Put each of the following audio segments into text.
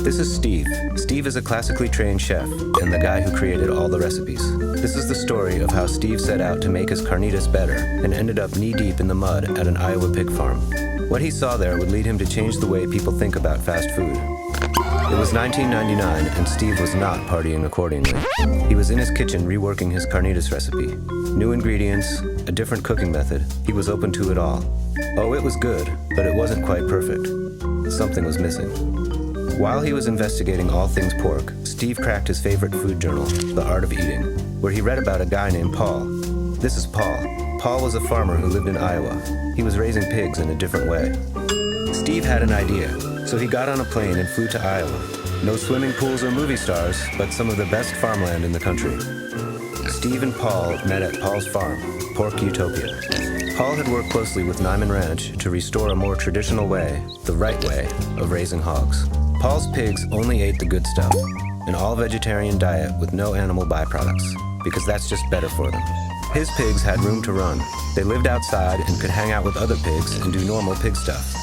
This is Steve. Steve is a classically trained chef and the guy who created all the recipes. This is the story of how Steve set out to make his carnitas better and ended up knee-deep in the mud at an Iowa pig farm. What he saw there would lead him to change the way people think about fast food. It was 1999 and Steve was not partying accordingly. He was in his kitchen reworking his carnitas recipe. New ingredients, a different cooking method, he was open to it all. Oh, it was good, but it wasn't quite perfect. Something was missing. While he was investigating all things pork, Steve cracked his favorite food journal, The Art of Eating, where he read about a guy named Paul. This is Paul. Paul was a farmer who lived in Iowa. He was raising pigs in a different way. Steve had an idea, so he got on a plane and flew to Iowa. No swimming pools or movie stars, but some of the best farmland in the country. Steve and Paul met at Paul's farm, Pork Utopia. Paul had worked closely with Niman Ranch to restore a more traditional way, the right way, of raising hogs. Paul's pigs only ate the good stuff, an all-vegetarian diet with no animal byproducts, because that's just better for them. His pigs had room to run. They lived outside and could hang out with other pigs and do normal pig stuff.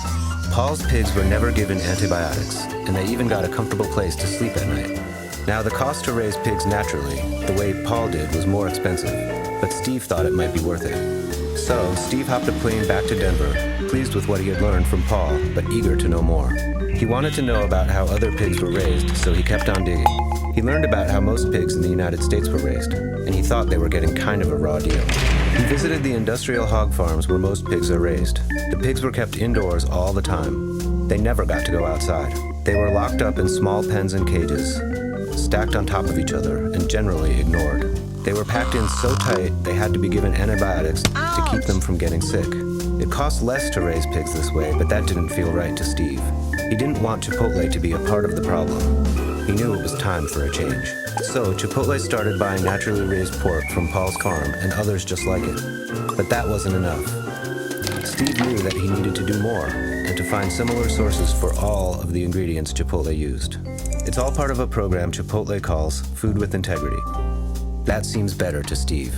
Paul's pigs were never given antibiotics, and they even got a comfortable place to sleep at night. Now, the cost to raise pigs naturally, the way Paul did, was more expensive, but Steve thought it might be worth it. So, Steve hopped a plane back to Denver, pleased with what he had learned from Paul, but eager to know more. He wanted to know about how other pigs were raised, so he kept on digging. He learned about how most pigs in the United States were raised, and he thought they were getting kind of a raw deal. He visited the industrial hog farms where most pigs are raised. The pigs were kept indoors all the time. They never got to go outside. They were locked up in small pens and cages, stacked on top of each other, and generally ignored. They were packed in so tight they had to be given antibiotics to keep them from getting sick. It cost less to raise pigs this way, but that didn't feel right to Steve. He didn't want Chipotle to be a part of the problem. He knew it was time for a change. So Chipotle started buying naturally raised pork from Paul's farm and others just like it. But that wasn't enough. Steve knew that he needed to do more and to find similar sources for all of the ingredients Chipotle used. It's all part of a program Chipotle calls Food with Integrity. That seems better to Steve.